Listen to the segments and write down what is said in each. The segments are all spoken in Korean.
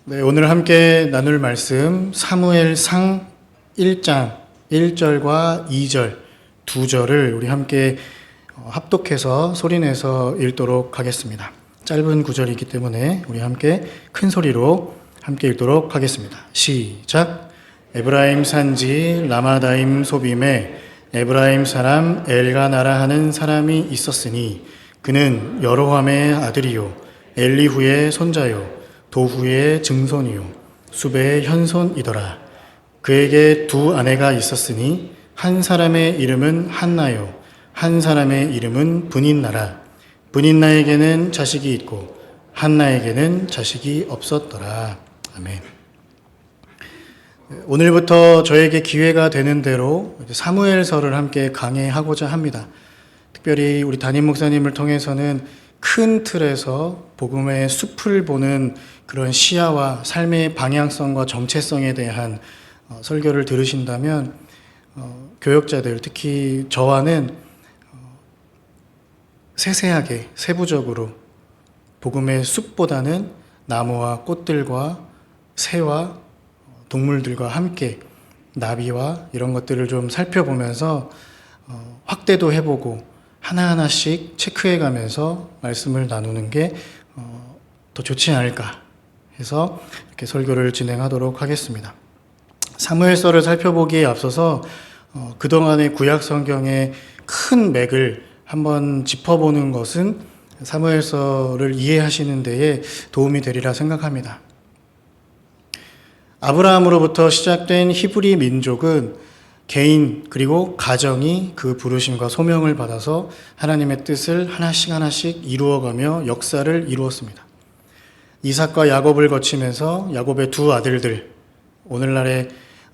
네, 오늘 함께 나눌 말씀 사무엘상 1장 1절과 2절 두 절을 우리 함께 합독해서 소리내서 읽도록 하겠습니다. 짧은 구절이기 때문에 우리 함께 큰 소리로 함께 읽도록 하겠습니다. 시작. 에브라임 산지 라마다임 소빔에 에브라임 사람 엘가나라 하는 사람이 있었으니 그는 여로함의 아들이요 엘리후의 손자요 도후의 증손이요 수베의 현손이더라. 그에게 두 아내가 있었으니 한 사람의 이름은 한나요 한 사람의 이름은 브닌나라. 브닌나에게는 자식이 있고 한나에게는 자식이 없었더라. 아멘. 오늘부터 저에게 기회가 되는 대로 사무엘서를 함께 강해하고자 합니다. 특별히 우리 담임 목사님을 통해서는 큰 틀에서 복음의 숲을 보는 그런 시야와 삶의 방향성과 정체성에 대한 설교를 들으신다면 교역자들, 특히 저와는 세세하게 세부적으로 복음의 숲보다는 나무와 꽃들과 새와 동물들과 함께 나비와 이런 것들을 좀 살펴보면서 확대도 해보고 하나하나씩 체크해가면서 말씀을 나누는 게 더 좋지 않을까 해서 이렇게 설교를 진행하도록 하겠습니다. 사무엘서를 살펴보기에 앞서서 그동안의 구약 성경의 큰 맥을 한번 짚어보는 것은 사무엘서를 이해하시는 데에 도움이 되리라 생각합니다. 아브라함으로부터 시작된 히브리 민족은 개인 그리고 가정이 그 부르심과 소명을 받아서 하나님의 뜻을 하나씩 이루어가며 역사를 이루었습니다. 이삭과 야곱을 거치면서 야곱의 두 아들들, 오늘날의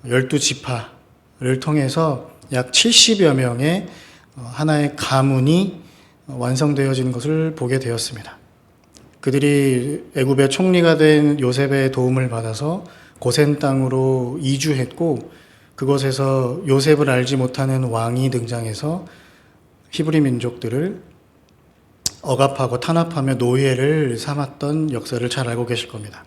12지파를 통해서 약 70여 명의 하나의 가문이 완성되어진 것을 보게 되었습니다. 그들이 애굽의 총리가 된 요셉의 도움을 받아서 고센 땅으로 이주했고 그곳에서 요셉을 알지 못하는 왕이 등장해서 히브리 민족들을 억압하고 탄압하며 노예를 삼았던 역사를 잘 알고 계실 겁니다.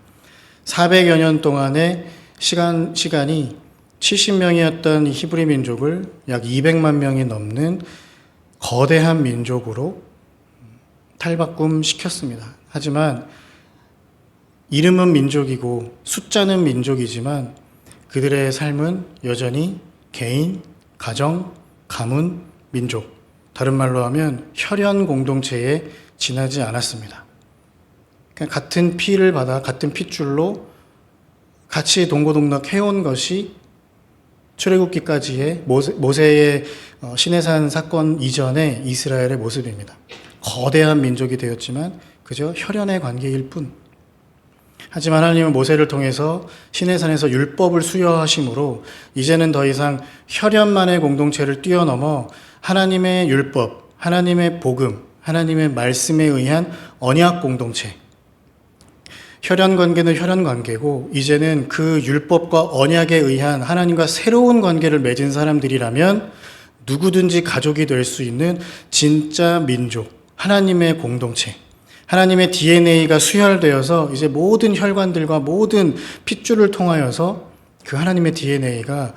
400여 년 동안의 시간이 70명이었던 히브리 민족을 약 200만 명이 넘는 거대한 민족으로 탈바꿈시켰습니다. 하지만 이름은 민족이고 숫자는 민족이지만 그들의 삶은 여전히 개인, 가정, 가문, 민족, 다른 말로 하면 혈연 공동체에 지나지 않았습니다. 같은 피를 받아 같은 핏줄로 같이 동고동락 해온 것이 출애굽기까지의 모세의 시내산 사건 이전의 이스라엘의 모습입니다. 거대한 민족이 되었지만 그저 혈연의 관계일 뿐. 하지만 하나님은 모세를 통해서 시내산에서 율법을 수여하심으로 이제는 더 이상 혈연만의 공동체를 뛰어넘어 하나님의 율법, 하나님의 복음, 하나님의 말씀에 의한 언약 공동체. 혈연 관계는 혈연 관계고 이제는 그 율법과 언약에 의한 하나님과 새로운 관계를 맺은 사람들이라면 누구든지 가족이 될 수 있는 진짜 민족, 하나님의 공동체. 하나님의 DNA가 수혈되어서 이제 모든 혈관들과 모든 핏줄을 통하여서 그 하나님의 DNA가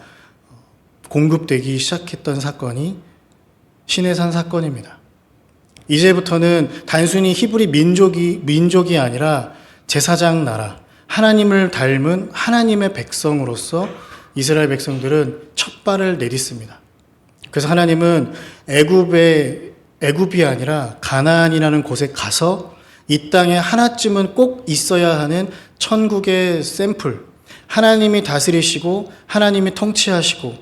공급되기 시작했던 사건이 시내산 사건입니다. 이제부터는 단순히 히브리 민족이 아니라 제사장 나라, 하나님을 닮은 하나님의 백성으로서 이스라엘 백성들은 첫 발을 내딛습니다. 그래서 하나님은 애굽이 아니라 가나안이라는 곳에 가서 이 땅에 하나쯤은 꼭 있어야 하는 천국의 샘플, 하나님이 다스리시고 하나님이 통치하시고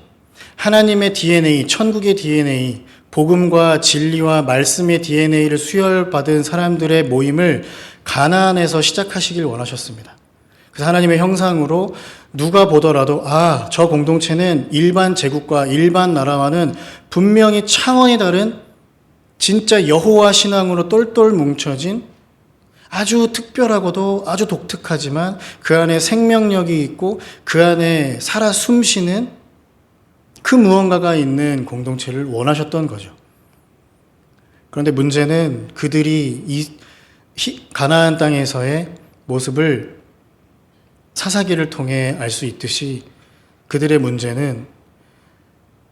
하나님의 DNA, 천국의 DNA, 복음과 진리와 말씀의 DNA를 수혈받은 사람들의 모임을 가나안에서 시작하시길 원하셨습니다. 그래서 하나님의 형상으로 누가 보더라도 저 공동체는 일반 제국과 일반 나라와는 분명히 차원이 다른 진짜 여호와 신앙으로 똘똘 뭉쳐진 아주 특별하고도 아주 독특하지만 그 안에 생명력이 있고 그 안에 살아 숨쉬는 그 무언가가 있는 공동체를 원하셨던 거죠. 그런데 문제는 그들이 이 가나안 땅에서의 모습을 사사기를 통해 알 수 있듯이 그들의 문제는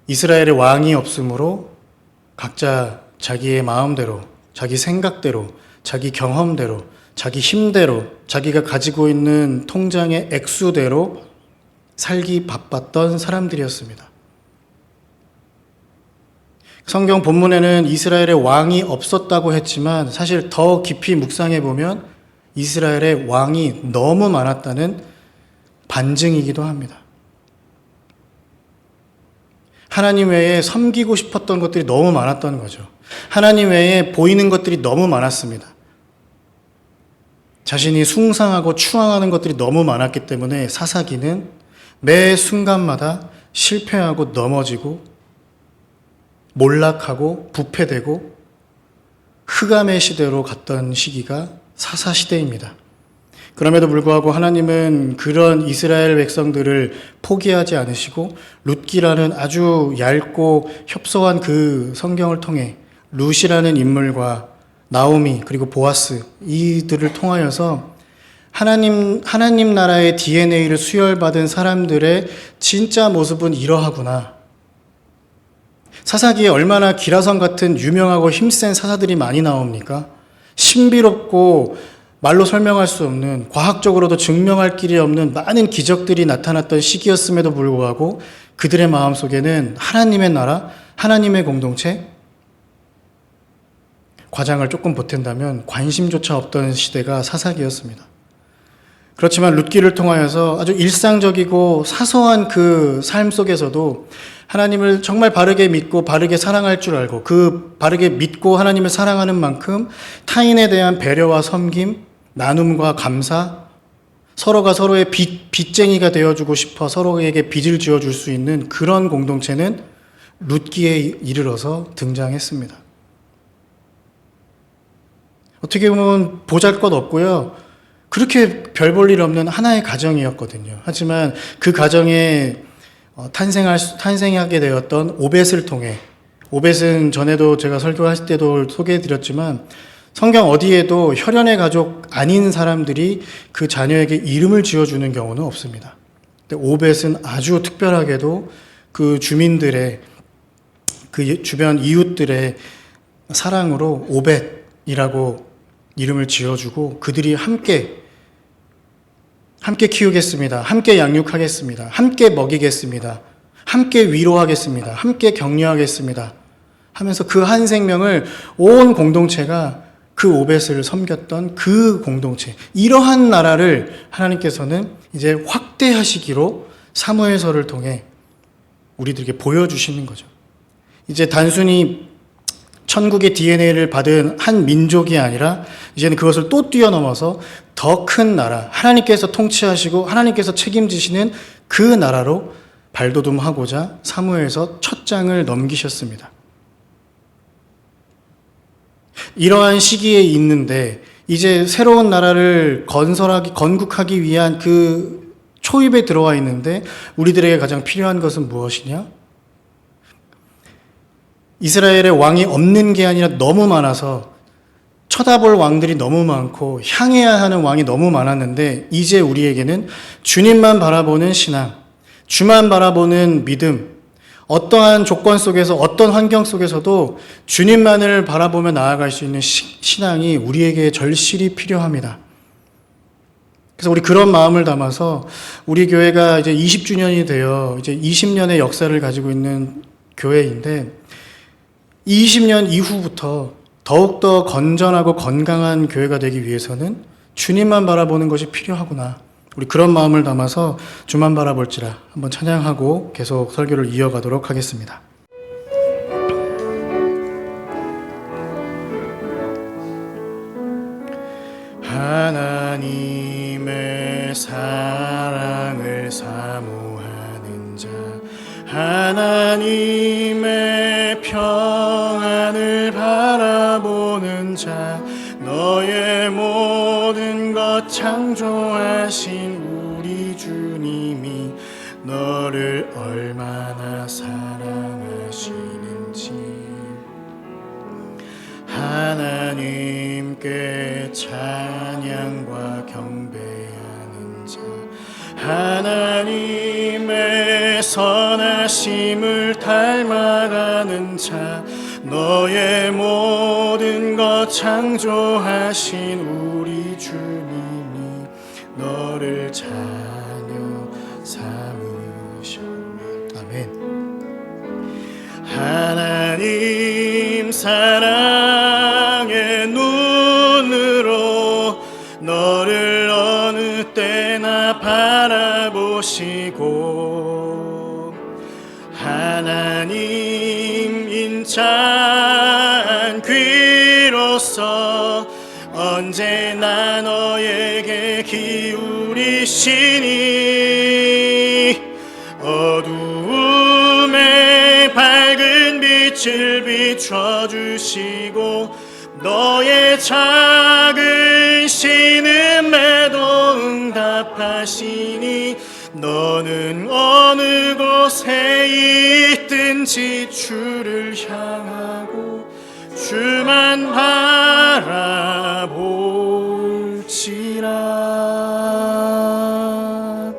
이스라엘의 왕이 없으므로 각자 자기의 마음대로, 자기 생각대로, 자기 경험대로, 자기 힘대로, 자기가 가지고 있는 통장의 액수대로 살기 바빴던 사람들이었습니다. 성경 본문에는 이스라엘의 왕이 없었다고 했지만 사실 더 깊이 묵상해 보면 이스라엘의 왕이 너무 많았다는 반증이기도 합니다. 하나님 외에 섬기고 싶었던 것들이 너무 많았던 거죠. 하나님 외에 보이는 것들이 너무 많았습니다. 자신이 숭상하고 추앙하는 것들이 너무 많았기 때문에 사사기는 매 순간마다 실패하고 넘어지고 몰락하고 부패되고 흑암의 시대로 갔던 시기가 사사시대입니다. 그럼에도 불구하고 하나님은 그런 이스라엘 백성들을 포기하지 않으시고 룻기라는 아주 얇고 협소한 그 성경을 통해 룻이라는 인물과 나오미 그리고 보아스 이들을 통하여서 하나님 나라의 DNA를 수혈받은 사람들의 진짜 모습은 이러하구나. 사사기에 얼마나 기라성 같은 유명하고 힘센 사사들이 많이 나옵니까? 신비롭고 말로 설명할 수 없는, 과학적으로도 증명할 길이 없는 많은 기적들이 나타났던 시기였음에도 불구하고 그들의 마음속에는 하나님의 나라, 하나님의 공동체, 과장을 조금 보탠다면 관심조차 없던 시대가 사사기였습니다. 그렇지만 룻기를 통하여서 아주 일상적이고 사소한 그 삶 속에서도 하나님을 정말 바르게 믿고 바르게 사랑할 줄 알고 그 바르게 믿고 하나님을 사랑하는 만큼 타인에 대한 배려와 섬김, 나눔과 감사, 서로가 서로의 빚쟁이가 되어주고 싶어 서로에게 빚을 지어줄 수 있는 그런 공동체는 룻기에 이르러서 등장했습니다. 어떻게 보면 보잘것없고요. 그렇게 별 볼 일 없는 하나의 가정이었거든요. 하지만 그 가정에 탄생하게 되었던 오벳을 통해, 오벳은 전에도 제가 설교할 때도 소개해드렸지만 성경 어디에도 혈연의 가족 아닌 사람들이 그 자녀에게 이름을 지어주는 경우는 없습니다. 근데 오벳은 아주 특별하게도 그 주민들의, 그 주변 이웃들의 사랑으로 오벳이라고 이름을 지어주고 그들이 함께 키우겠습니다. 함께 양육하겠습니다. 함께 먹이겠습니다. 함께 위로하겠습니다. 함께 격려하겠습니다. 하면서 그 한 생명을 온 공동체가 그 오벳을 섬겼던 그 공동체, 이러한 나라를 하나님께서는 이제 확대하시기로 사무엘서를 통해 우리들에게 보여주시는 거죠. 이제 단순히 천국의 DNA를 받은 한 민족이 아니라 이제는 그것을 또 뛰어넘어서 더 큰 나라, 하나님께서 통치하시고 하나님께서 책임지시는 그 나라로 발돋움하고자 사무엘서 첫 장을 넘기셨습니다. 이러한 시기에 있는데 이제 새로운 나라를 건국하기 위한 그 초입에 들어와 있는데 우리들에게 가장 필요한 것은 무엇이냐? 이스라엘의 왕이 없는 게 아니라 너무 많아서 쳐다볼 왕들이 너무 많고 향해야 하는 왕이 너무 많았는데 이제 우리에게는 주님만 바라보는 신앙, 주만 바라보는 믿음, 어떠한 조건 속에서 어떤 환경 속에서도 주님만을 바라보며 나아갈 수 있는 신앙이 우리에게 절실히 필요합니다. 그래서 우리 그런 마음을 담아서 우리 교회가 이제 20주년이 되어 이제 20년의 역사를 가지고 있는 교회인데 20년 이후부터 더욱더 건전하고 건강한 교회가 되기 위해서는 주님만 바라보는 것이 필요하구나. 우리 그런 마음을 담아서 주만 바라볼지라 한번 찬양하고 계속 설교를 이어가도록 하겠습니다. 하나님의 사랑을 사모하는 자, 하나님의 평안을 바라보는 자, 너의 모든 것 창조하신 우리 주님이 너를 얼마나 사랑하시는지 하나님께 찬양과 경배하는 자, 하나님의 선하심을 닮아가는 자, 너의 모든 것 창조하신 우리 주님이 너를 자녀 삼으셨네. 아멘. 하나님 사랑의 눈으로 너를 어느 때나 바라보시고 하나님 인자한 귀로서 언제나 너에게 기울이시니 어두움에 밝은 빛을 비춰주시고 너의 작은 신음에도 응답하시니 너는 어느 곳에 있든지 주를 향하고 주만 바라볼지라.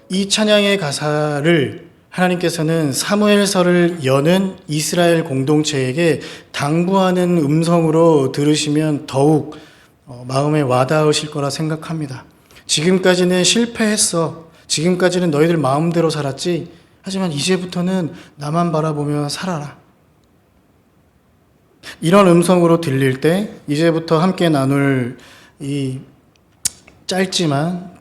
이 찬양의 가사를 하나님께서는 사무엘서를 여는 이스라엘 공동체에게 당부하는 음성으로 들으시면 더욱 마음에 와닿으실 거라 생각합니다. 지금까지는 실패했어. 지금까지는 너희들 마음대로 살았지. 하지만 이제부터는 나만 바라보며 살아라. 이런 음성으로 들릴 때 이제부터 함께 나눌 이 짧지만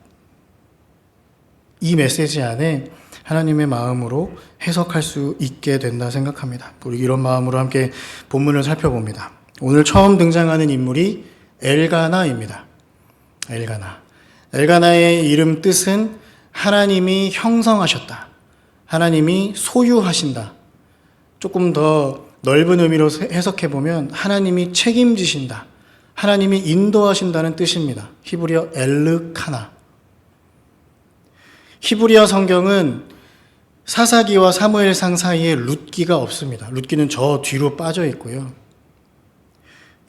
이 메시지 안에 하나님의 마음으로 해석할 수 있게 된다 생각합니다. 우리 이런 마음으로 함께 본문을 살펴봅니다. 오늘 처음 등장하는 인물이 엘가나입니다. 엘가나의 이름 뜻은 하나님이 형성하셨다. 하나님이 소유하신다. 조금 더 넓은 의미로 해석해보면 하나님이 책임지신다. 하나님이 인도하신다는 뜻입니다. 히브리어 엘르카나. 히브리어 성경은 사사기와 사무엘상 사이에 룻기가 없습니다. 룻기는 저 뒤로 빠져 있고요.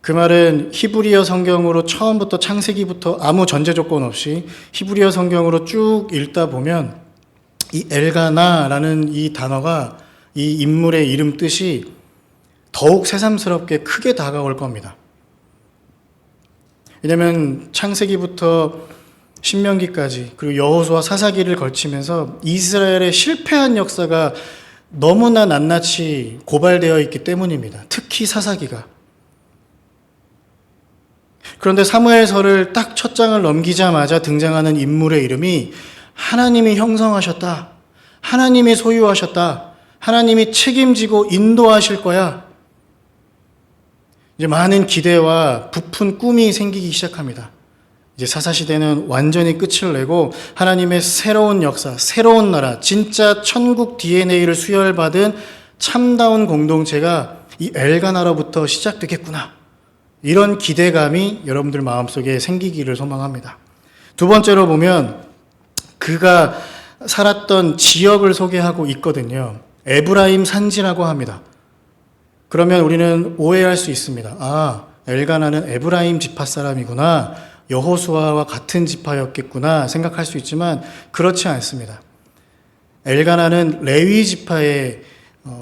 그 말은 히브리어 성경으로 처음부터 창세기부터 아무 전제 조건 없이 히브리어 성경으로 쭉 읽다 보면 이 엘가나라는 이 단어가 이 인물의 이름 뜻이 더욱 새삼스럽게 크게 다가올 겁니다. 왜냐하면 창세기부터 신명기까지 그리고 여호수아 사사기를 걸치면서 이스라엘의 실패한 역사가 너무나 낱낱이 고발되어 있기 때문입니다. 특히 사사기가. 그런데 사무엘서를 딱 첫 장을 넘기자마자 등장하는 인물의 이름이 하나님이 형성하셨다. 하나님이 소유하셨다. 하나님이 책임지고 인도하실 거야. 이제 많은 기대와 부푼 꿈이 생기기 시작합니다. 이제 사사시대는 완전히 끝을 내고 하나님의 새로운 역사, 새로운 나라, 진짜 천국 DNA를 수혈받은 참다운 공동체가 이 엘가나로부터 시작되겠구나. 이런 기대감이 여러분들 마음속에 생기기를 소망합니다. 두 번째로 보면 그가 살았던 지역을 소개하고 있거든요. 에브라임 산지라고 합니다. 그러면 우리는 오해할 수 있습니다. 아, 엘가나는 에브라임 지파 사람이구나. 여호수아와 같은 지파였겠구나 생각할 수 있지만 그렇지 않습니다. 엘가나는 레위 지파에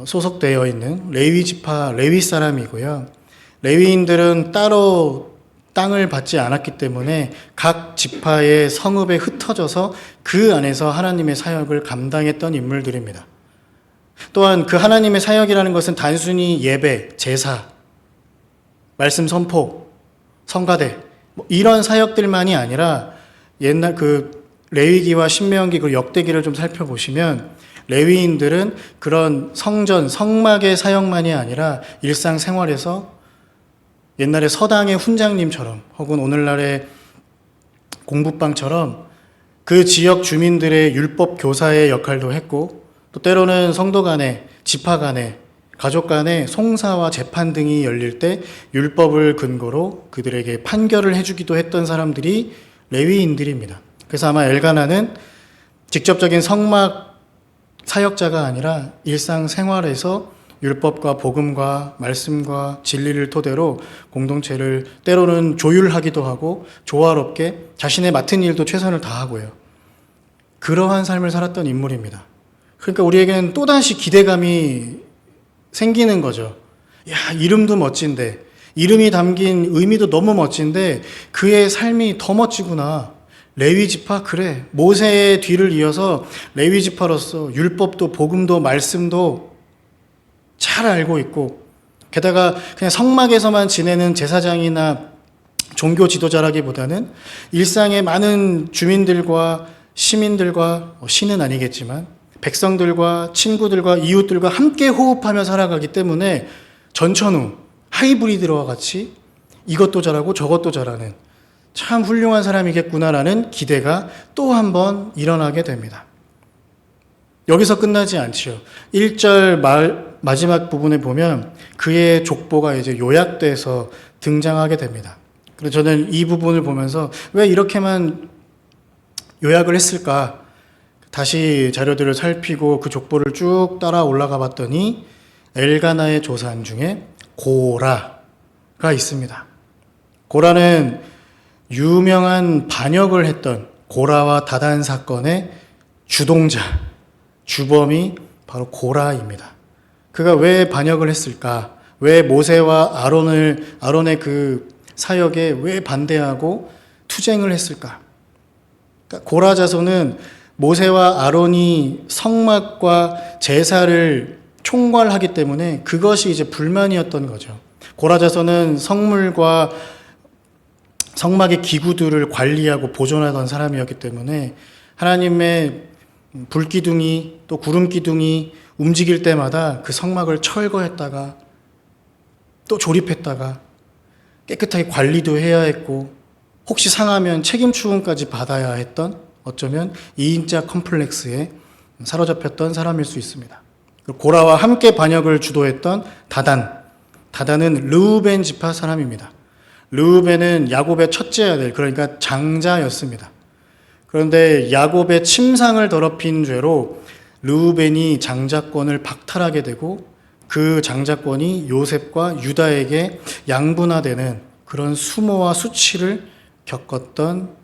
소속되어 있는 레위 지파 레위 사람이고요. 레위인들은 따로 땅을 받지 않았기 때문에 각 지파의 성읍에 흩어져서 그 안에서 하나님의 사역을 감당했던 인물들입니다. 또한 그 하나님의 사역이라는 것은 단순히 예배, 제사, 말씀 선포, 성가대 이런 사역들만이 아니라 옛날 그 레위기와 신명기 그 역대기를 좀 살펴보시면 레위인들은 그런 성전, 성막의 사역만이 아니라 일상생활에서 옛날에 서당의 훈장님처럼 혹은 오늘날의 공부방처럼 그 지역 주민들의 율법 교사의 역할도 했고 또 때로는 성도 간에, 지파 간에, 가족 간에 송사와 재판 등이 열릴 때 율법을 근거로 그들에게 판결을 해주기도 했던 사람들이 레위인들입니다. 그래서 아마 엘가나는 직접적인 성막 사역자가 아니라 일상생활에서 율법과 복음과 말씀과 진리를 토대로 공동체를 때로는 조율하기도 하고 조화롭게 자신의 맡은 일도 최선을 다하고요. 그러한 삶을 살았던 인물입니다. 그러니까 우리에게는 또다시 기대감이 생기는 거죠. 야, 이름도 멋진데, 이름이 담긴 의미도 너무 멋진데 그의 삶이 더 멋지구나. 레위 지파, 그래. 모세의 뒤를 이어서 레위 지파로서 율법도 복음도 말씀도 잘 알고 있고, 게다가 그냥 성막에서만 지내는 제사장이나 종교 지도자라기보다는 일상의 많은 주민들과 시민들과, 신은 아니겠지만 백성들과 친구들과 이웃들과 함께 호흡하며 살아가기 때문에 전천후 하이브리드와 같이 이것도 잘하고 저것도 잘하는 참 훌륭한 사람이겠구나라는 기대가 또 한 번 일어나게 됩니다. 여기서 끝나지 않지요. 1절 마지막 부분에 보면 그의 족보가 이제 요약돼서 등장하게 됩니다. 그래서 저는 이 부분을 보면서 왜 이렇게만 요약을 했을까? 다시 자료들을 살피고 그 족보를 쭉 따라 올라가 봤더니 엘가나의 조상 중에 고라가 있습니다. 고라는 유명한 반역을 했던 고라와 다단 사건의 주동자, 주범이 바로 고라입니다. 그가 왜 반역을 했을까? 왜 모세와 아론의 그 사역에 왜 반대하고 투쟁을 했을까? 그러니까 고라 자손은 모세와 아론이 성막과 제사를 총괄하기 때문에 그것이 이제 불만이었던 거죠. 고라 자손은 성물과 성막의 기구들을 관리하고 보존하던 사람이었기 때문에 하나님의 불기둥이 또 구름기둥이 움직일 때마다 그 성막을 철거했다가 또 조립했다가 깨끗하게 관리도 해야 했고 혹시 상하면 책임 추궁까지 받아야 했던, 어쩌면 이인자 컴플렉스에 사로잡혔던 사람일 수 있습니다. 고라와 함께 반역을 주도했던 다단은 르우벤 지파 사람입니다. 르우벤은 야곱의 첫째 아들, 그러니까 장자였습니다. 그런데 야곱의 침상을 더럽힌 죄로 르우벤이 장자권을 박탈하게 되고 그 장자권이 요셉과 유다에게 양분화되는 그런 수모와 수치를 겪었던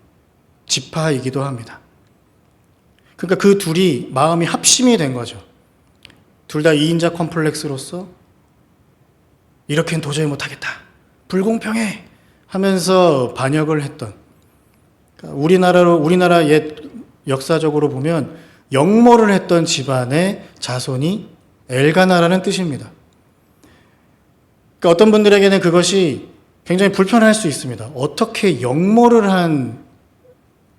지파이기도 합니다. 그러니까 그 둘이 마음이 합심이 된 거죠. 둘 다 이인자 컴플렉스로서 이렇게는 도저히 못하겠다, 불공평해 하면서 반역을 했던, 그러니까 우리나라 옛 역사적으로 보면 역모를 했던 집안의 자손이 엘가나라는 뜻입니다. 그러니까 어떤 분들에게는 그것이 굉장히 불편할 수 있습니다. 어떻게 역모를 한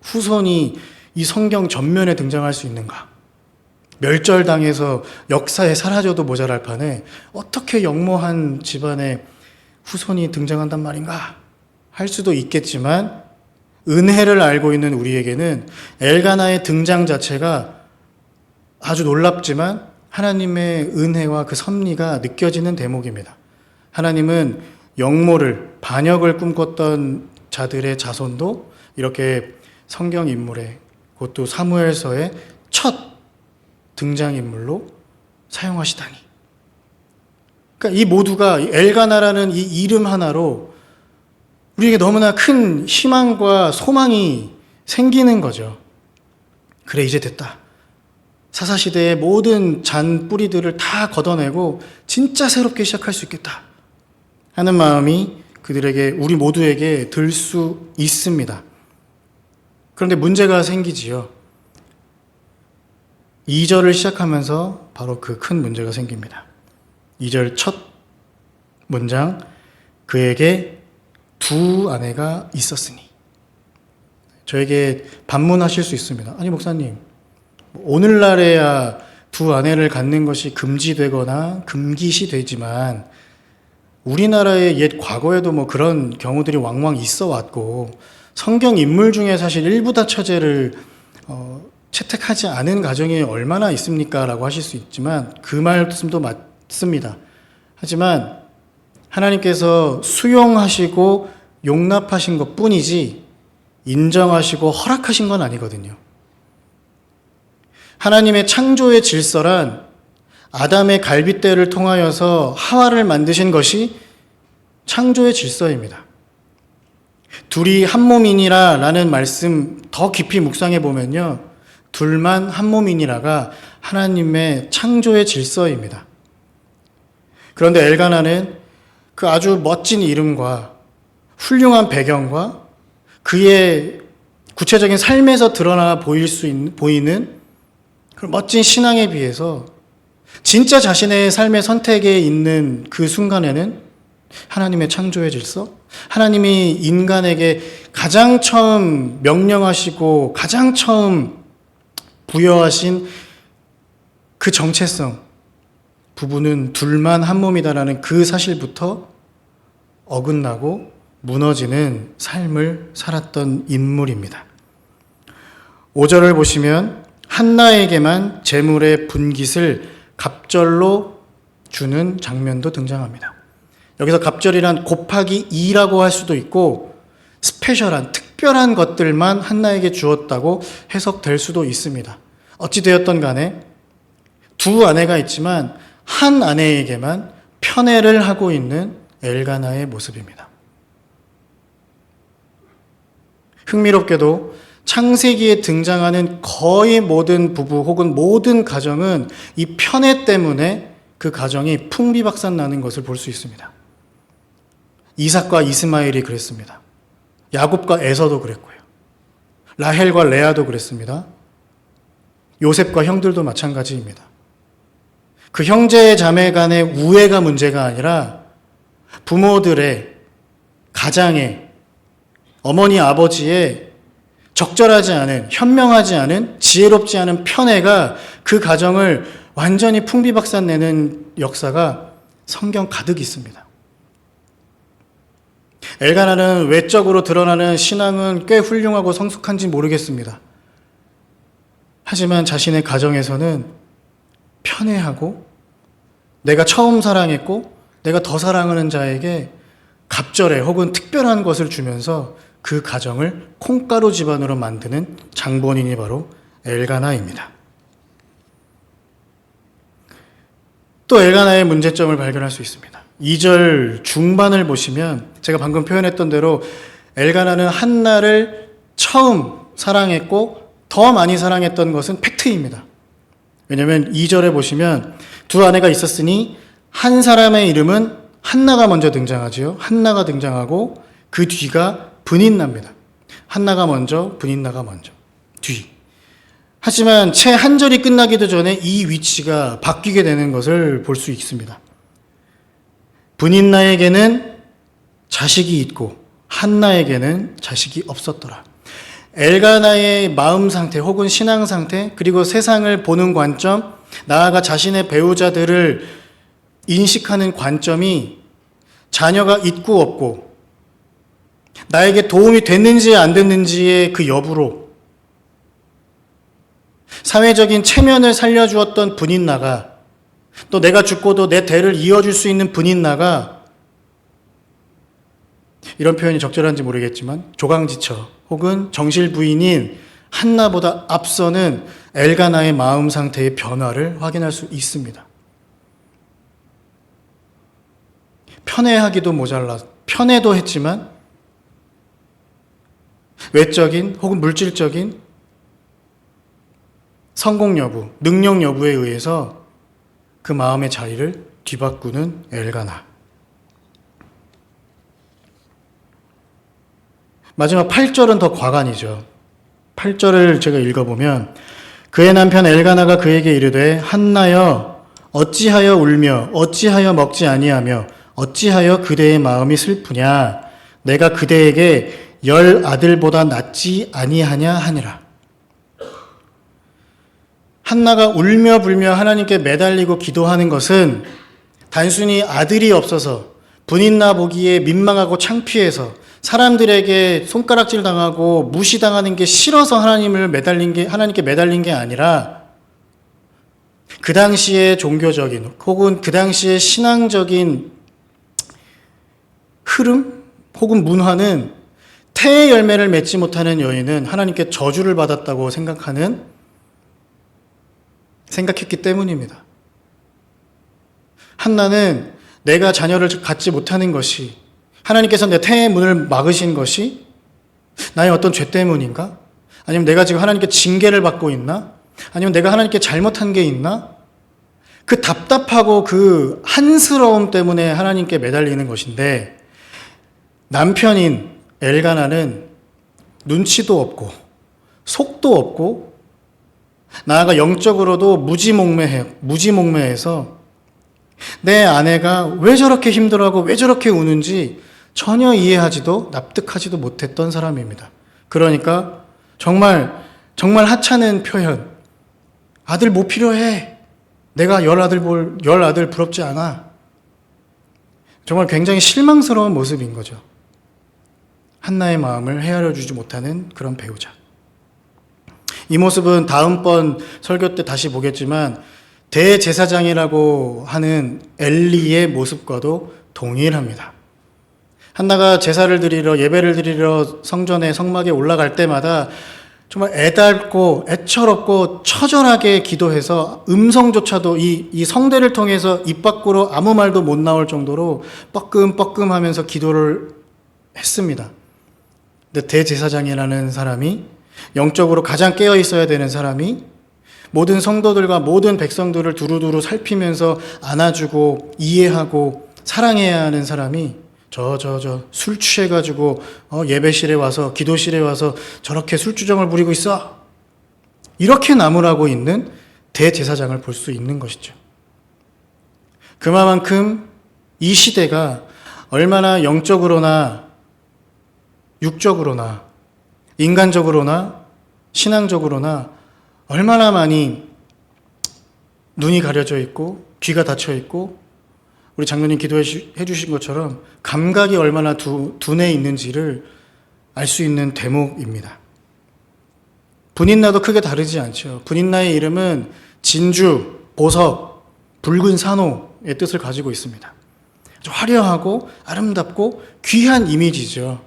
후손이 이 성경 전면에 등장할 수 있는가? 멸절당해서 역사에 사라져도 모자랄 판에 어떻게 역모한 집안의 후손이 등장한단 말인가? 할 수도 있겠지만 은혜를 알고 있는 우리에게는 엘가나의 등장 자체가 아주 놀랍지만 하나님의 은혜와 그 섭리가 느껴지는 대목입니다. 하나님은 역모를, 반역을 꿈꿨던 자들의 자손도 이렇게 성경 인물에, 그것도 사무엘서의 첫 등장인물로 사용하시다니. 그러니까 이 모두가 엘가나라는 이 이름 하나로 우리에게 너무나 큰 희망과 소망이 생기는 거죠. 그래, 이제 됐다. 사사시대의 모든 잔뿌리들을 다 걷어내고 진짜 새롭게 시작할 수 있겠다 하는 마음이 그들에게, 우리 모두에게 들 수 있습니다. 그런데 문제가 생기지요. 2절을 시작하면서 바로 그 큰 문제가 생깁니다. 2절 첫 문장, 그에게 두 아내가 있었으니. 저에게 반문하실 수 있습니다. 아니 목사님, 오늘날에야 두 아내를 갖는 것이 금지되거나 금기시되지만 우리나라의 옛 과거에도 뭐 그런 경우들이 왕왕 있어 왔고, 성경 인물 중에 사실 일부다 처제를 채택하지 않은 가정이 얼마나 있습니까? 라고 하실 수 있지만 그 말씀도 맞습니다. 하지만 하나님께서 수용하시고 용납하신 것 뿐이지 인정하시고 허락하신 건 아니거든요. 하나님의 창조의 질서란 아담의 갈빗대를 통하여서 하와를 만드신 것이 창조의 질서입니다. 둘이 한 몸이니라 라는 말씀 더 깊이 묵상해 보면요, 둘만 한 몸이니라가 하나님의 창조의 질서입니다. 그런데 엘가나는 그 아주 멋진 이름과 훌륭한 배경과 그의 구체적인 삶에서 드러나 보이는 그 멋진 신앙에 비해서 진짜 자신의 삶의 선택에 있는 그 순간에는 하나님의 창조의 질서, 하나님이 인간에게 가장 처음 명령하시고 가장 처음 부여하신 그 정체성, 부부는 둘만 한 몸이다라는 그 사실부터 어긋나고 무너지는 삶을 살았던 인물입니다. 5절을 보시면 한나에게만 재물의 분깃을 갑절로 주는 장면도 등장합니다. 여기서 갑절이란 곱하기 2라고 할 수도 있고 스페셜한 특별한 것들만 한나에게 주었다고 해석될 수도 있습니다. 어찌되었던 간에 두 아내가 있지만 한 아내에게만 편애를 하고 있는 엘가나의 모습입니다. 흥미롭게도 창세기에 등장하는 거의 모든 부부 혹은 모든 가정은 이 편애 때문에 그 가정이 풍비박산 나는 것을 볼 수 있습니다. 이삭과 이스마엘이 그랬습니다. 야곱과 에서도 그랬고요. 라헬과 레아도 그랬습니다. 요셉과 형들도 마찬가지입니다. 그 형제 자매 간의 우애가 문제가 아니라 부모들의, 가장의, 어머니 아버지의 적절하지 않은, 현명하지 않은, 지혜롭지 않은 편애가 그 가정을 완전히 풍비박산 내는 역사가 성경 가득 있습니다. 엘가나는 외적으로 드러나는 신앙은 꽤 훌륭하고 성숙한지 모르겠습니다. 하지만 자신의 가정에서는 편애하고 내가 처음 사랑했고 내가 더 사랑하는 자에게 갑절에 혹은 특별한 것을 주면서 그 가정을 콩가루 집안으로 만드는 장본인이 바로 엘가나입니다. 또 엘가나의 문제점을 발견할 수 있습니다. 2절 중반을 보시면 제가 방금 표현했던 대로 엘가나는 한나를 처음 사랑했고 더 많이 사랑했던 것은 팩트입니다. 왜냐하면 2절에 보시면 두 아내가 있었으니 한 사람의 이름은 한나가 먼저 등장하지요. 한나가 등장하고 그 뒤가 브닛나입니다. 한나가 먼저, 브닛나가 먼저, 뒤. 하지만 채 한 절이 끝나기도 전에 이 위치가 바뀌게 되는 것을 볼 수 있습니다. 브닛나에게는 자식이 있고 한나에게는 자식이 없었더라. 엘가나의 마음 상태 혹은 신앙 상태 그리고 세상을 보는 관점, 나아가 자신의 배우자들을 인식하는 관점이 자녀가 있고 없고 나에게 도움이 됐는지 안 됐는지의 그 여부로 사회적인 체면을 살려주었던 브닛나가 또 내가 죽고도 내 대를 이어줄 수 있는 브닛나가 이런 표현이 적절한지 모르겠지만 조강지처 혹은 정실 부인인 한나보다 앞서는 엘가나의 마음 상태의 변화를 확인할 수 있습니다. 편애하기도 모자라 편애도 했지만 외적인 혹은 물질적인 성공 여부, 능력 여부에 의해서 그 마음의 자리를 뒤바꾸는 엘가나. 마지막 8절은 더 과간이죠. 8절을 제가 읽어보면 그의 남편 엘가나가 그에게 이르되 한나여 어찌하여 울며 어찌하여 먹지 아니하며 어찌하여 그대의 마음이 슬프냐 내가 그대에게 10 아들보다 낫지 아니하냐 하니라. 한나가 울며 불며 하나님께 매달리고 기도하는 것은 단순히 아들이 없어서 브닛나 보기에 민망하고 창피해서 사람들에게 손가락질 당하고 무시당하는 게 싫어서 하나님께 매달린 게 아니라 그 당시의 종교적인 혹은 그 당시의 신앙적인 흐름 혹은 문화는 태의 열매를 맺지 못하는 여인은 하나님께 저주를 받았다고 생각했기 때문입니다. 한나는 내가 자녀를 갖지 못하는 것이 하나님께서 내 태의 문을 막으신 것이 나의 어떤 죄 때문인가? 아니면 내가 지금 하나님께 징계를 받고 있나? 아니면 내가 하나님께 잘못한 게 있나? 그 답답하고 그 한스러움 때문에 하나님께 매달리는 것인데, 남편인 엘가나는 눈치도 없고 속도 없고 나아가 영적으로도 무지몽매해서 내 아내가 왜 저렇게 힘들어하고 왜 저렇게 우는지 전혀 이해하지도 납득하지도 못했던 사람입니다. 그러니까 정말 하찮은 표현, 아들 뭐 필요해? 내가 열 아들 부럽지 않아. 정말 굉장히 실망스러운 모습인 거죠. 한나의 마음을 헤아려 주지 못하는 그런 배우자. 이 모습은 다음번 설교 때 다시 보겠지만 대제사장이라고 하는 엘리의 모습과도 동일합니다. 한나가 제사를 드리러, 예배를 드리러 성전에 성막에 올라갈 때마다 정말 애달고 애처롭고 처절하게 기도해서 음성조차도 이 성대를 통해서 입 밖으로 아무 말도 못 나올 정도로 뻐끔뻐끔하면서 기도를 했습니다. 근데 대제사장이라는 사람이, 영적으로 가장 깨어 있어야 되는 사람이 모든 성도들과 모든 백성들을 두루두루 살피면서 안아주고 이해하고 사랑해야 하는 사람이 술 취해가지고 예배실에 와서, 기도실에 와서 저렇게 술주정을 부리고 있어, 이렇게 나무라고 있는 대제사장을 볼 수 있는 것이죠. 그만큼 이 시대가 얼마나 영적으로나 육적으로나 인간적으로나 신앙적으로나 얼마나 많이 눈이 가려져 있고 귀가 닫혀 있고, 우리 장로님 기도해 주신 것처럼 감각이 얼마나 둔해 있는지를 알 수 있는 대목입니다. 분인나도 크게 다르지 않죠. 분인나의 이름은 진주, 보석, 붉은 산호의 뜻을 가지고 있습니다. 아주 화려하고 아름답고 귀한 이미지죠.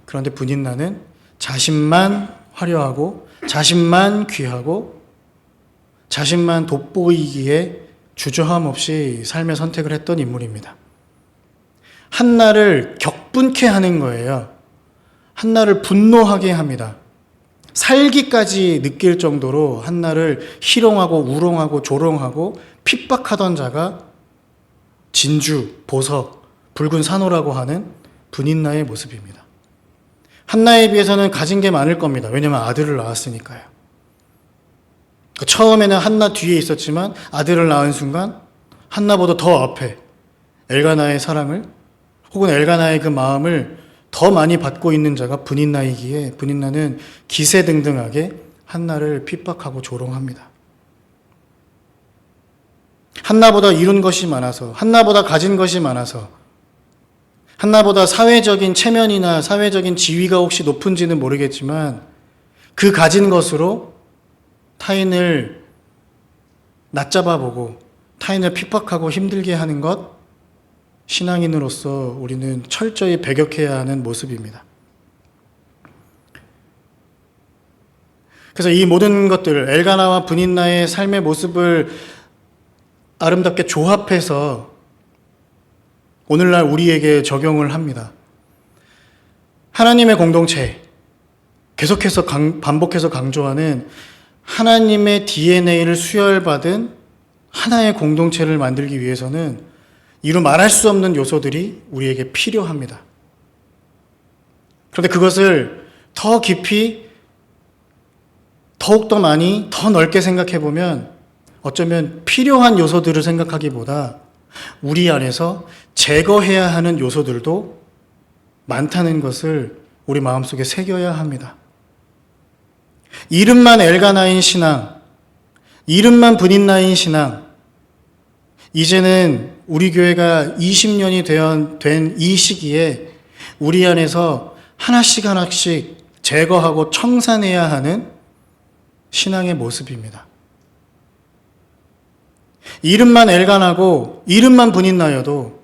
그런데 분인나는 자신만 화려하고 자신만 귀하고 자신만 돋보이기에 주저함 없이 삶의 선택을 했던 인물입니다. 한나를 격분케 하는 거예요. 한나를 분노하게 합니다. 살기까지 느낄 정도로 한나를 희롱하고 우롱하고 조롱하고 핍박하던 자가 진주, 보석, 붉은 산호라고 하는 분인나의 모습입니다. 한나에 비해서는 가진 게 많을 겁니다. 왜냐하면 아들을 낳았으니까요. 처음에는 한나 뒤에 있었지만 아들을 낳은 순간 한나보다 더 앞에 엘가나의 사랑을, 혹은 엘가나의 그 마음을 더 많이 받고 있는 자가 분인나이기에 분인나는 기세등등하게 한나를 핍박하고 조롱합니다. 한나보다 이룬 것이 많아서, 한나보다 가진 것이 많아서, 한나보다 사회적인 체면이나 사회적인 지위가 혹시 높은지는 모르겠지만 그 가진 것으로 타인을 낮잡아보고 타인을 핍박하고 힘들게 하는 것, 신앙인으로서 우리는 철저히 배격해야 하는 모습입니다. 그래서 이 모든 것들을, 엘가나와 분인나의 삶의 모습을 아름답게 조합해서 오늘날 우리에게 적용을 합니다. 하나님의 공동체, 계속해서 반복해서 강조하는 하나님의 DNA를 수혈받은 하나의 공동체를 만들기 위해서는 이루 말할 수 없는 요소들이 우리에게 필요합니다. 그런데 그것을 더 깊이, 더욱더 많이, 더 넓게 생각해 보면 어쩌면 필요한 요소들을 생각하기보다 우리 안에서 제거해야 하는 요소들도 많다는 것을 우리 마음속에 새겨야 합니다. 이름만 엘가나인 신앙, 이름만 분인나인 신앙, 이제는 우리 교회가 20년이 된 이 시기에 우리 안에서 하나씩 제거하고 청산해야 하는 신앙의 모습입니다. 이름만 엘가나고 이름만 분인나여도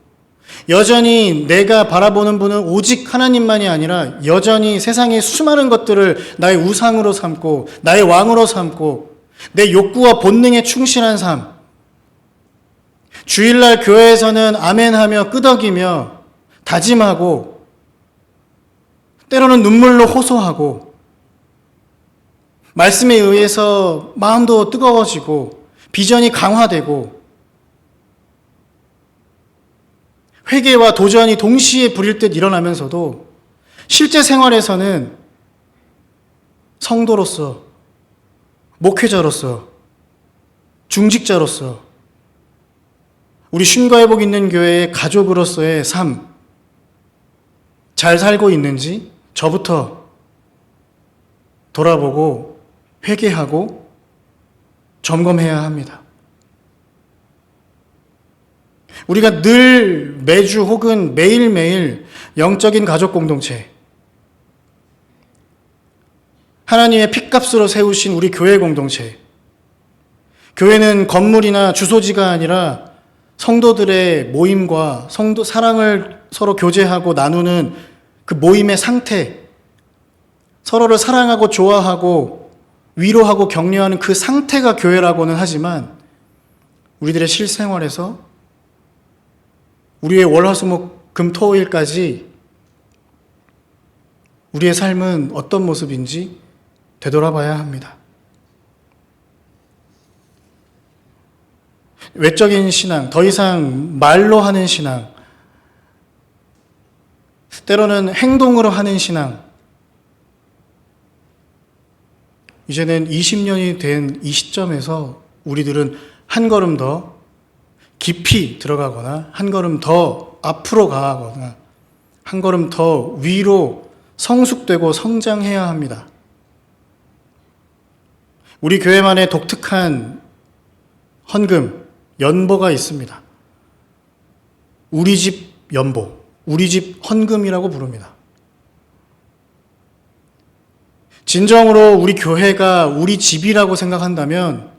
여전히 내가 바라보는 분은 오직 하나님만이 아니라 여전히 세상의 수많은 것들을 나의 우상으로 삼고 나의 왕으로 삼고 내 욕구와 본능에 충실한 삶, 주일날 교회에서는 아멘하며 끄덕이며 다짐하고 때로는 눈물로 호소하고 말씀에 의해서 마음도 뜨거워지고 비전이 강화되고 회개와 도전이 동시에 부릴 듯 일어나면서도 실제 생활에서는 성도로서, 목회자로서, 중직자로서 우리 쉼과 회복 있는 교회의 가족으로서의 삶 잘 살고 있는지 저부터 돌아보고 회개하고 점검해야 합니다. 우리가 늘 매주 혹은 매일매일 영적인 가족 공동체, 하나님의 핏값으로 세우신 우리 교회 공동체, 교회는 건물이나 주소지가 아니라 성도들의 모임과 사랑을 서로 교제하고 나누는 그 모임의 상태, 서로를 사랑하고 좋아하고 위로하고 격려하는 그 상태가 교회라고는 하지만 우리들의 실생활에서 우리의 월화수목 금토일까지 우리의 삶은 어떤 모습인지 되돌아봐야 합니다. 외적인 신앙, 더 이상 말로 하는 신앙, 때로는 행동으로 하는 신앙, 이제는 20년이 된 이 시점에서 우리들은 한 걸음 더 깊이 들어가거나 한 걸음 더 앞으로 가거나 한 걸음 더 위로 성숙되고 성장해야 합니다. 우리 교회만의 독특한 헌금, 연보가 있습니다. 우리 집 연보, 우리 집 헌금이라고 부릅니다. 진정으로 우리 교회가 우리 집이라고 생각한다면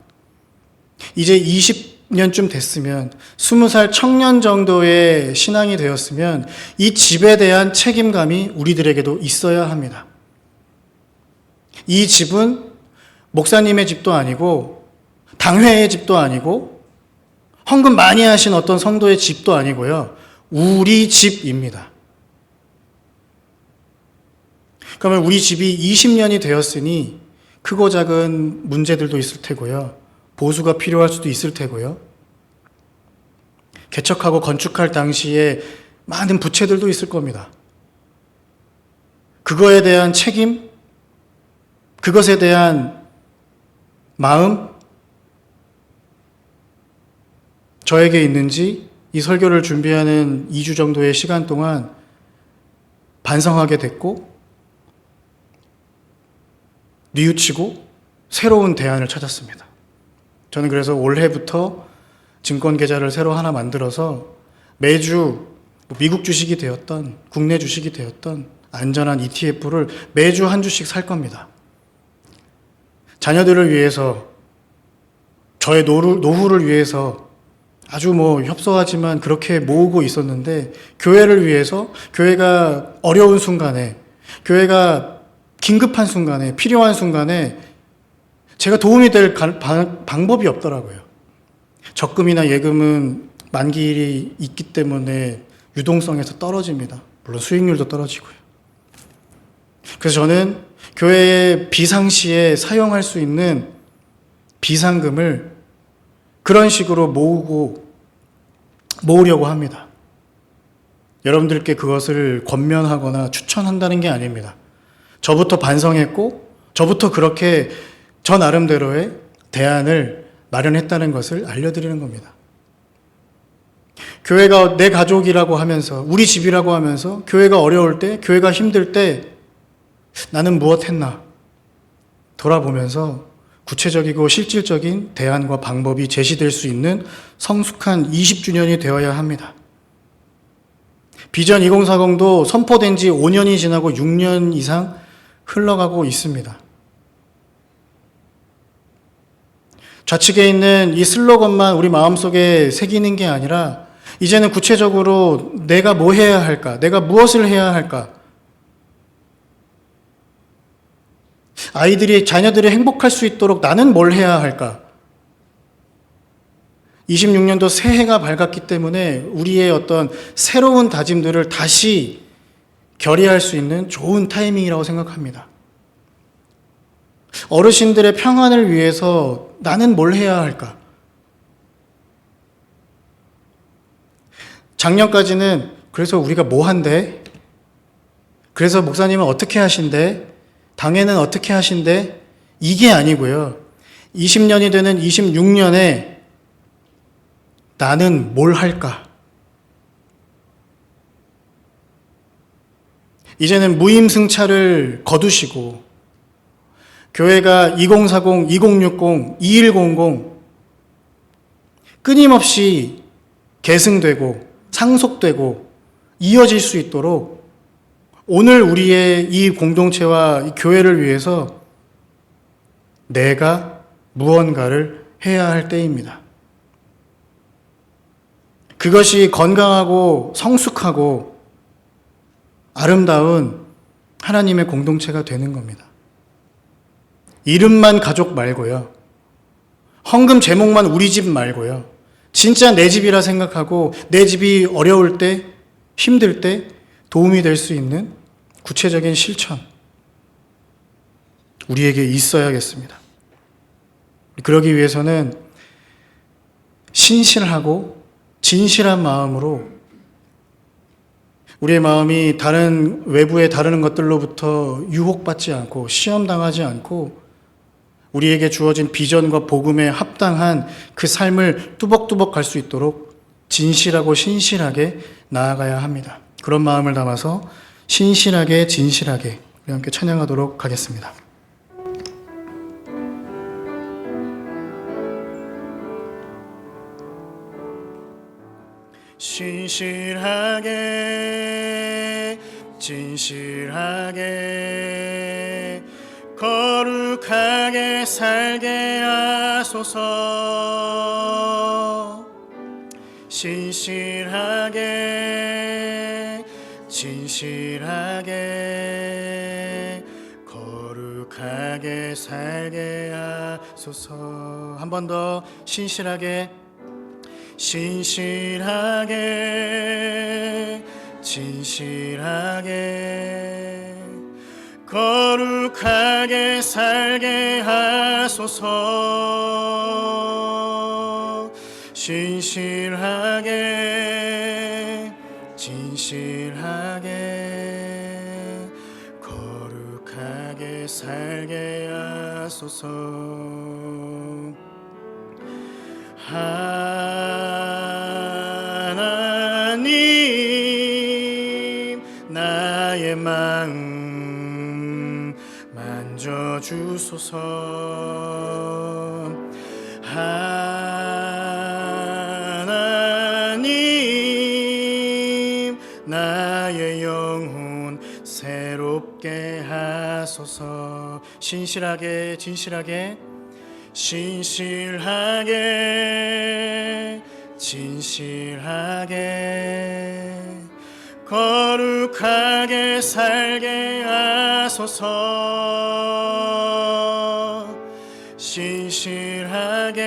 이제 20년쯤 됐으면 20살 청년 정도의 신앙이 되었으면 이 집에 대한 책임감이 우리들에게도 있어야 합니다. 이 집은 목사님의 집도 아니고 당회의 집도 아니고 헌금 많이 하신 어떤 성도의 집도 아니고요. 우리 집입니다. 그러면 우리 집이 20년이 되었으니 크고 작은 문제들도 있을 테고요. 보수가 필요할 수도 있을 테고요. 개척하고 건축할 당시에 많은 부채들도 있을 겁니다. 그거에 대한 책임, 그것에 대한 마음, 저에게 있는지 이 설교를 준비하는 2주 정도의 시간 동안 반성하게 됐고 뉘우치고 새로운 대안을 찾았습니다. 저는 그래서 올해부터 증권 계좌를 새로 하나 만들어서 매주 미국 주식이 되었던 국내 주식이 되었던 안전한 ETF를 매주 한 주씩 살 겁니다. 자녀들을 위해서, 저의 노후를 위해서 아주 협소하지만 그렇게 모으고 있었는데 교회를 위해서, 교회가 어려운 순간에, 교회가 긴급한 순간에, 필요한 순간에 제가 도움이 될 방법이 없더라고요. 적금이나 예금은 만기일이 있기 때문에 유동성에서 떨어집니다. 물론 수익률도 떨어지고요. 그래서 저는 교회의 비상시에 사용할 수 있는 비상금을 그런 식으로 모으려고 합니다. 여러분들께 그것을 권면하거나 추천한다는 게 아닙니다. 저부터 반성했고 저부터 그렇게 저 나름대로의 대안을 마련했다는 것을 알려드리는 겁니다. 교회가 내 가족이라고 하면서, 우리 집이라고 하면서 교회가 어려울 때, 교회가 힘들 때 나는 무엇 했나 돌아보면서 구체적이고 실질적인 대안과 방법이 제시될 수 있는 성숙한 20주년이 되어야 합니다. 비전 2040도 선포된 지 5년이 지나고 6년 이상 흘러가고 있습니다. 좌측에 있는 이 슬로건만 우리 마음속에 새기는 게 아니라 이제는 구체적으로 내가 뭐 해야 할까? 내가 무엇을 해야 할까? 자녀들이 행복할 수 있도록 나는 뭘 해야 할까? 26년도 새해가 밝았기 때문에 우리의 어떤 새로운 다짐들을 다시 결의할 수 있는 좋은 타이밍이라고 생각합니다. 어르신들의 평안을 위해서 나는 뭘 해야 할까? 작년까지는 그래서 우리가 뭐 한대? 그래서 목사님은 어떻게 하신대? 당회는 어떻게 하신대? 이게 아니고요. 20년이 되는 26년에 나는 뭘 할까? 이제는 무임승차를 거두시고 교회가 2040, 2060, 2100 끊임없이 계승되고 상속되고 이어질 수 있도록 오늘 우리의 이 공동체와 이 교회를 위해서 내가 무언가를 해야 할 때입니다. 그것이 건강하고 성숙하고 아름다운 하나님의 공동체가 되는 겁니다. 이름만 가족 말고요. 헌금 제목만 우리 집 말고요. 진짜 내 집이라 생각하고 내 집이 어려울 때, 힘들 때 도움이 될 수 있는 구체적인 실천 우리에게 있어야겠습니다. 그러기 위해서는 신실하고 진실한 마음으로 우리의 마음이 다른 외부의 다른 것들로부터 유혹받지 않고 시험당하지 않고 우리에게 주어진 비전과 복음에 합당한 그 삶을 뚜벅뚜벅 갈 수 있도록 진실하고 신실하게 나아가야 합니다. 그런 마음을 담아서 신실하게 진실하게 우리 함께 찬양하도록 하겠습니다. 신실하게 진실하게 거룩하게 살게 하소서. 신실하게 진실하게 거룩하게 살게 하소서. 한 번 더 신실하게 신실하게 진실하게 거룩하게 살게 하소서. 신실하게 진실하게 거룩하게 살게 하소서. 하나님 나의 마음 만져주소서. 하나님 나의 영혼 새롭게 하소서. 신실하게 진실하게 신실하게 진실하게 거룩하게 살게 하소서. 신실하게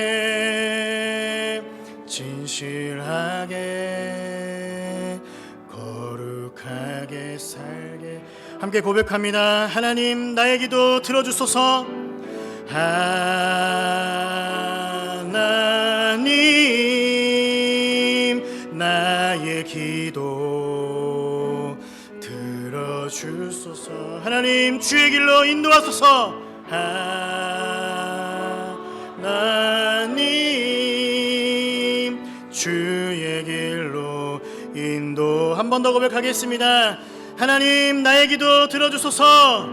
진실하게 거룩하게 살게. 함께 고백합니다. 하나님 나의 기도 들어주소서. 하나님 나의 기도 들어주소서. 하나님 주의 길로 인도하소서. 하나님 주의 길로 인도. 한 번 더 고백하겠습니다. 하나님 나의 기도 들어주소서.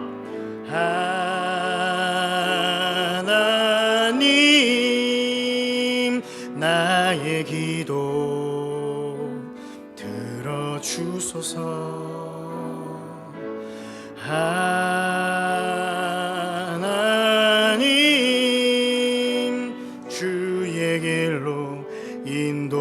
하나님 나의 기도 들어주소서. 하나님 주의 길로 인도하소서.